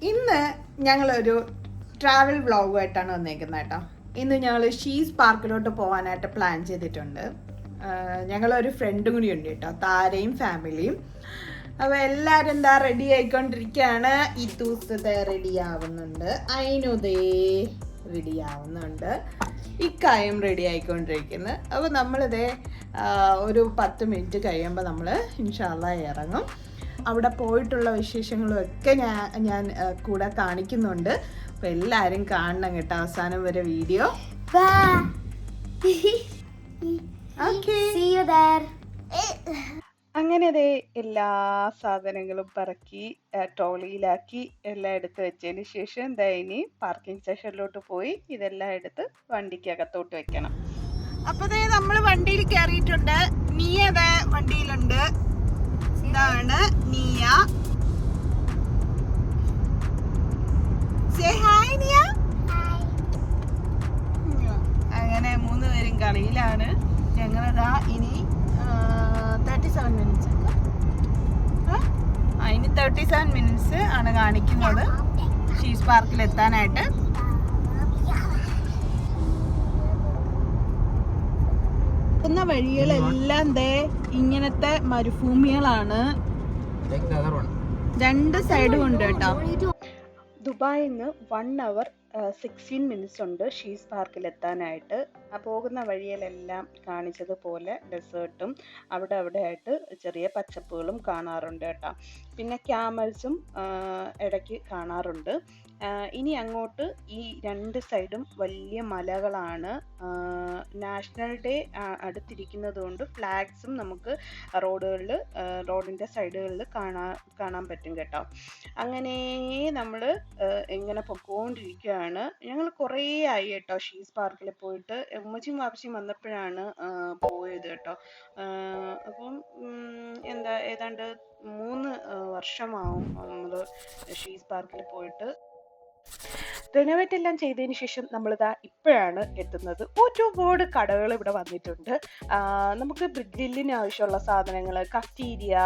ഇന്ന് ഞങ്ങളൊരു ട്രാവൽ വ്ളോഗുമായിട്ടാണ് വന്നേക്കുന്നത് കേട്ടോ. ഇന്ന് ഞങ്ങൾ ഷീസ് പാർക്കിലോട്ട് പോകാനായിട്ട് പ്ലാൻ ചെയ്തിട്ടുണ്ട്. ഞങ്ങളൊരു ഫ്രണ്ടും കൂടി ഉണ്ട് കേട്ടോ, താരയും ഫാമിലിയും. അപ്പോൾ എല്ലാവരും എന്താ റെഡി ആയിക്കൊണ്ടിരിക്കുകയാണ്. ഈ ദിവസത്തെ റെഡി ആവുന്നുണ്ട്, അയിനുദേ റെഡി ആവുന്നുണ്ട്, ഇക്കായും റെഡി ആയിക്കൊണ്ടിരിക്കുന്നത്. അപ്പോൾ നമ്മളിതേ ഒരു 10 മിനിറ്റ് കഴിയുമ്പോൾ നമ്മൾ ഇൻഷാല്ലാ ഇറങ്ങും. അവിടെ പോയിട്ടുള്ള വിശേഷങ്ങളും ഒക്കെ ഞാൻ കൂടെ കാണിക്കുന്നുണ്ട്. അപ്പോൾ എല്ലാവരും കാണണം കേട്ടോ, അവസാനം വരെ വീഡിയോ. അങ്ങനെ ദേ എല്ലാ സാധനങ്ങളും പറക്കി ട്രോളിയിലാക്കി എല്ലാം എടുത്ത് വെച്ചതിന് ശേഷം ദേ ഇനി പാർക്കിംഗ് സ്റ്റേഷനിലോട്ട് പോയി ഇതെല്ലാം എടുത്ത് വണ്ടിക്കകത്തോട്ട് വെക്കണം. അപ്പോൾ ദേ നമ്മൾ വണ്ടിയിൽ കയറിയിട്ടുണ്ട്. നീ അതെ വണ്ടിയിലുണ്ട്. ഇതാണ് നിയ. സേ ഹായ് നിയ. അങ്ങനെ 3 പേരും കളിയിലാണ്. ഞങ്ങളിതാ ഇനി 37 മിനിറ്റ്സ് ഇനി 37 മിനിറ്റ്സ് ആണ് കാണിക്കുന്നത് ഷീസ് പാർക്കിൽ എത്താനായിട്ട്. ുന്ന വഴികളെല്ലാം ദേ ഇങ്ങനത്തെ മരുഭൂമികളാണ്, 2 സൈഡും ഉണ്ട് കേട്ടോ. ദുബായിൽ നിന്ന് 1 hour 16 മിനിറ്റ്സ് ഉണ്ട് ഷീസ് പാർക്കിൽ എത്താനായിട്ട്. പോകുന്ന വഴിയിലെല്ലാം കാണിച്ചതുപോലെ ഡെസേർട്ടും അവിടെ ആയിട്ട് ചെറിയ പച്ചപ്പുകളും കാണാറുണ്ട് കേട്ടോ. പിന്നെ ക്യാമൽസും ഇടയ്ക്ക് കാണാറുണ്ട്. ഇനി അങ്ങോട്ട് ഈ 2 സൈഡും വലിയ മലകളാണ്. നാഷണൽ ഡേ അടുത്തിരിക്കുന്നത് കൊണ്ട് ഫ്ലാഗ്സും നമുക്ക് റോഡിൻ്റെ സൈഡുകളിൽ കാണാൻ പറ്റും കേട്ടോ. അങ്ങനെ നമ്മൾ ഇങ്ങനെ പൊക്കോണ്ടിരിക്കുകയാണ്. ഞങ്ങൾ കുറേ ആയി കേട്ടോ ഷീസ് പാർക്കിൽ പോയിട്ട്. ഉമ്മച്ചിയും വാപ്പച്ചിയും വന്നപ്പോഴാണ് പോയത് കേട്ടോ. അപ്പം ഏതാണ്ട് 3 വർഷമാവും നമ്മൾ ഷീസ് പാർക്കിൽ പോയിട്ട്. റിനോവേറ്റ് എല്ലാം ചെയ്തതിന് ശേഷം നമ്മളിതാ ഇപ്പോഴാണ് എത്തുന്നത്. ഒരുപാട് കടകൾ ഇവിടെ വന്നിട്ടുണ്ട്. നമുക്ക് ഗ്രില്ലിന് ആവശ്യമുള്ള സാധനങ്ങൾ, കഫ്റ്റീരിയ,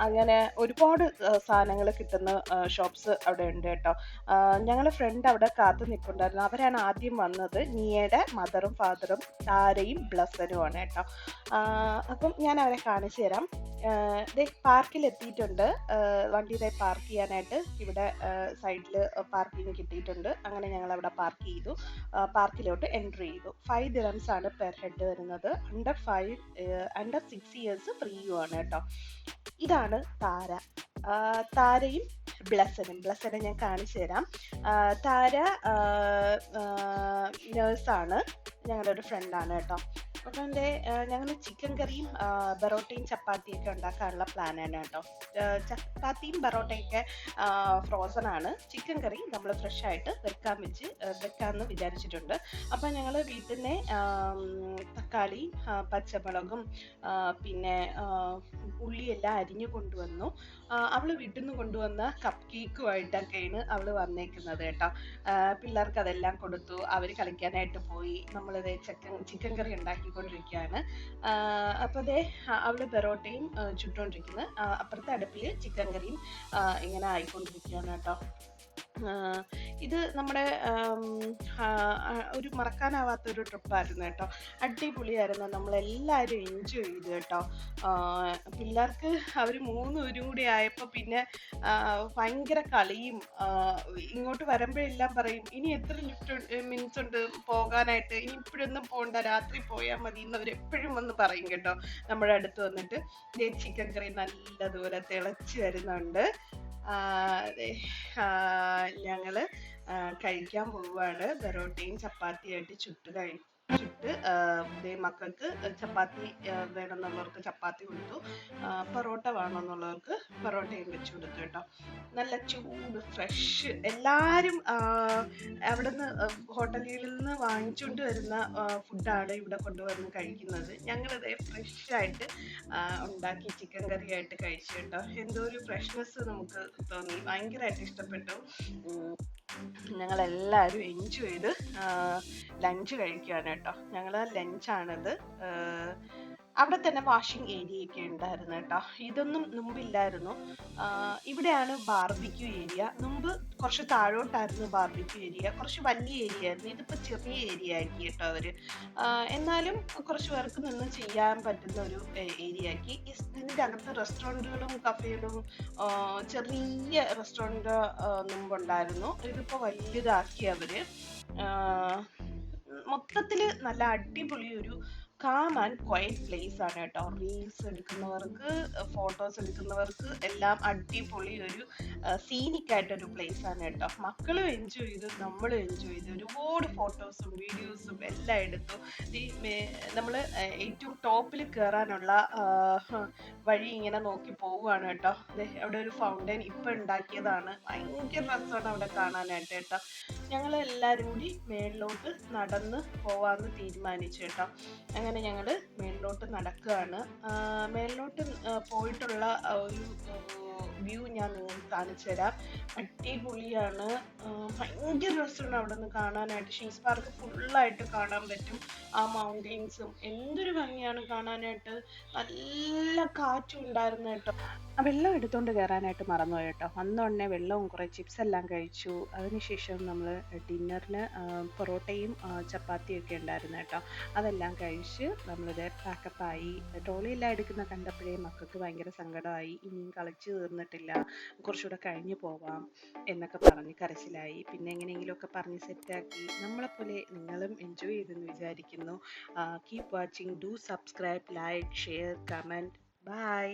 അങ്ങനെ ഒരുപാട് സാധനങ്ങൾ കിട്ടുന്ന ഷോപ്സ് അവിടെ ഉണ്ട് കേട്ടോ. ഞങ്ങളുടെ ഫ്രണ്ട് അവിടെ കാത്തു നിൽപ്പുണ്ടായിരുന്നു. അവരാണ് ആദ്യം വന്നത്. നിയയുടെ മദറും ഫാദറും താരയും ബ്ലസനുമാണ് കേട്ടോ. അപ്പം ഞാൻ അവരെ കാണിച്ചു തരാം. പാർക്കിൽ എത്തിയിട്ടുണ്ട്. വണ്ടി പാർക്ക് ചെയ്യാനായിട്ട് ഇവിടെ സൈഡിൽ പാർക്കിംഗ് കിട്ടിയിട്ടുണ്ട്. അങ്ങനെ ഞങ്ങൾ അവിടെ പാർക്ക് ചെയ്തു. പാർക്കിലോട്ട് എൻട്രി ചെയ്തു. 5 dirhams ആണ് പെർ ഹെഡ് വരുന്നത്. അണ്ടർ 6 years ഫ്രീയും ആണ് കേട്ടോ. ഇതാണ് താരയും ബ്ലസനെ ഞാൻ കാണിച്ചു തരാം. താര നേഴ്സാണ്, ഞങ്ങളുടെ ഒരു ഫ്രണ്ടാണ് കേട്ടോ. അപ്പം ഞങ്ങൾ ചിക്കൻ കറിയും ബറോട്ടയും ചപ്പാത്തിയൊക്കെ ഉണ്ടാക്കാനുള്ള പ്ലാനാണ് കേട്ടോ. ചപ്പാത്തിയും ബറോട്ടയൊക്കെ ഫ്രോസൺ ആണ്. ചിക്കൻ കറി നമ്മൾ ഫ്രഷ് ആയിട്ട് വെക്കാമെന്ന് വിചാരിച്ചിട്ടുണ്ട്. അപ്പം ഞങ്ങൾ വീട്ടിൽ നിന്ന് തക്കാളി, പച്ചമുളകും പിന്നെ ഉള്ളിയെല്ലാം അരിഞ്ഞു കൊണ്ടുവന്നു. അവൾ വീട്ടിൽ നിന്ന് കൊണ്ടുവന്ന കപ്പ് കേക്കുമായിട്ടൊക്കെയാണ് അവൾ വന്നേക്കുന്നത് കേട്ടോ. പിള്ളേർക്ക് അതെല്ലാം കൊടുത്തു. അവർ കളിക്കാനായിട്ട് പോയി. നമ്മളിത് ചിക്കൻ കറി ഉണ്ടാക്കിക്കൊണ്ടിരിക്കുകയാണ്. അപ്പോൾ അവൾ പെറോട്ടയും ചുട്ടുകൊണ്ടിരിക്കുന്നത്. അപ്പുറത്തെ അടുപ്പിൽ ചിക്കൻ കറിയും ഇങ്ങനെ ആയിക്കൊണ്ടിരിക്കുകയാണ് കേട്ടോ. ഇത് നമ്മുടെ ഒരു മറക്കാനാവാത്തൊരു ട്രിപ്പായിരുന്നു കേട്ടോ. അടിപൊളിയായിരുന്നു. നമ്മളെല്ലാവരും എൻജോയ് ചെയ്തു കേട്ടോ. പിള്ളേർക്ക് അവർ 3 പേരും കൂടി ആയപ്പോൾ പിന്നെ ഭയങ്കര കളിയും. ഇങ്ങോട്ട് വരുമ്പോഴെല്ലാം പറയും, ഇനി എത്ര മിനിറ്റ്സ് ഉണ്ട് പോകാനായിട്ട്, ഇനി ഇപ്പോഴൊന്നും പോകണ്ട, രാത്രി പോയാൽ മതി എന്നവർ എപ്പോഴും വന്ന് പറയും കേട്ടോ. നമ്മുടെ അടുത്ത് വന്നിട്ട് ചിക്കൻ കറി നല്ലതുപോലെ തിളച്ച് വരുന്നുണ്ട്. ഞങ്ങൾ കഴിക്കാൻ പോവുകയാണ്. ബറോട്ടയും ചപ്പാത്തിയായിട്ട് ചുട്ട് മക്കൾക്ക് ചപ്പാത്തി വേണമെന്നുള്ളവർക്ക് ചപ്പാത്തി കൊടുത്തു. പൊറോട്ട വേണമെന്നുള്ളവർക്ക് പൊറോട്ടയും വെച്ച് കൊടുത്തു കേട്ടോ. നല്ല ചൂട് ഫ്രഷ്. എല്ലാവരും അവിടെ നിന്ന് ഹോട്ടലുകളിൽ നിന്ന് വാങ്ങിച്ചുകൊണ്ട് വരുന്ന ഫുഡാണ് ഇവിടെ കൊണ്ടുവന്ന് കഴിക്കുന്നത്. ഞങ്ങളിത് ഫ്രഷായിട്ട് ഉണ്ടാക്കി ചിക്കൻ കറിയായിട്ട് കഴിച്ചു കേട്ടോ. എന്തോ ഒരു ഫ്രഷ്നെസ് നമുക്ക് തോന്നി. ഭയങ്കരമായിട്ട് ഇഷ്ടപ്പെട്ടു. ഞങ്ങളെല്ലാവരും എൻജോയ് ചെയ്ത് ലഞ്ച് കഴിക്കുകയാണ് കേട്ടോ. ഞങ്ങൾ ലഞ്ചാണിത്. അവിടെ തന്നെ വാഷിംഗ് ഏരിയ ഒക്കെ ഉണ്ടായിരുന്നു കേട്ടോ. ഇതൊന്നും മുമ്പില്ലായിരുന്നു. ഇവിടെയാണ് ബാർബിക്യൂ ഏരിയ. മുമ്പ് കുറച്ച് താഴോട്ടായിരുന്നു ബാർബിക്യൂ ഏരിയ, കുറച്ച് വലിയ ഏരിയ ആയിരുന്നു. ഇതിപ്പോൾ ചെറിയ ഏരിയ ആക്കി കേട്ടോ അവര്. എന്നാലും കുറച്ച് പേർക്ക് നിന്ന് ചെയ്യാൻ പറ്റുന്ന ഒരു ഏരിയ ആക്കി. ഇതിൻ്റെ അകത്ത് റെസ്റ്റോറൻറ്റുകളും കഫേകളും ചെറിയ റെസ്റ്റോറൻറ്റ് മുമ്പുണ്ടായിരുന്നു. ഇതിപ്പോൾ വലുതാക്കി അവര്. മൊത്തത്തിൽ നല്ല അടിപൊളി ഒരു കാം ആൻഡ് ക്വയറ്റ് പ്ലേസ് ആണ് കേട്ടോ. റീൽസ് എടുക്കുന്നവർക്ക്, ഫോട്ടോസ് എടുക്കുന്നവർക്ക് എല്ലാം അടിപൊളി ഒരു സീനിക് ആയിട്ടൊരു പ്ലേസ് ആണ് കേട്ടോ. മക്കളും എൻജോയ് ചെയ്തു, നമ്മളും എൻജോയ് ചെയ്തു. ഒരുപാട് ഫോട്ടോസും വീഡിയോസും എല്ലാം എടുത്തു. നമ്മൾ ഏറ്റവും ടോപ്പിൽ കയറാനുള്ള വഴി ഇങ്ങനെ നോക്കി പോവുകയാണ് കേട്ടോ. അവിടെ ഒരു ഫൗണ്ടൻ ഇപ്പം ഉണ്ടാക്കിയതാണ്. ഭയങ്കര രസമാണ് അവിടെ കാണാനായിട്ട് കേട്ടോ. ഞങ്ങൾ എല്ലാവരും കൂടി മേളിലോട്ട് നടന്ന് പോവാന്ന് തീരുമാനിച്ചു കേട്ടോ. അങ്ങനെ ഞങ്ങൾ മേളിലോട്ട് നടക്കുകയാണ്. മേളിലോട്ട് പോയിട്ടുള്ള ഒരു വ്യൂ ഞാൻ നിങ്ങൾക്ക് കാണിച്ചു തരാം. അടിപൊളിയാണ്. ഭയങ്കര രസമാണ് അവിടെ നിന്ന് കാണാനായിട്ട്. ഷീസ് പാർക്ക് ഫുള്ളായിട്ട് കാണാൻ പറ്റും. ആ മൗണ്ടെയിൻസും എന്തൊരു ഭംഗിയാണ് കാണാനായിട്ട്. നല്ല കാറ്റും ഉണ്ടായിരുന്നു കേട്ടോ. വെള്ളം എടുത്തുകൊണ്ട് കയറാനായിട്ട് മറന്നുപോയി കേട്ടോ. വന്നോടനെ വെള്ളവും കുറേ ചിപ്സ് എല്ലാം കഴിച്ചു. അതിനുശേഷം നമ്മൾ ഡിന്നറിന് പൊറോട്ടയും ചപ്പാത്തിയും ഒക്കെ ഉണ്ടായിരുന്നു കേട്ടോ. അതെല്ലാം കഴിച്ച് നമ്മളിത് പാക്കപ്പായി. ട്രോളിയെല്ലാം എടുക്കുന്ന കണ്ടപ്പോഴേ മക്കൾക്ക് ഭയങ്കര സങ്കടമായി. ഇനിയും കളിച്ച് തീർന്നിട്ടില്ല, കുറച്ചുകൂടെ കഴിഞ്ഞ് പോവാം എന്നൊക്കെ പറഞ്ഞ് കരച്ചിലായി. പിന്നെ എങ്ങനെയെങ്കിലുമൊക്കെ പറഞ്ഞ് സെറ്റാക്കി. നമ്മളെപ്പോലെ നിങ്ങളും എൻജോയ് ചെയ്തെന്ന് വിചാരിക്കുന്നു. Keep watching, do subscribe, like, share, comment. By.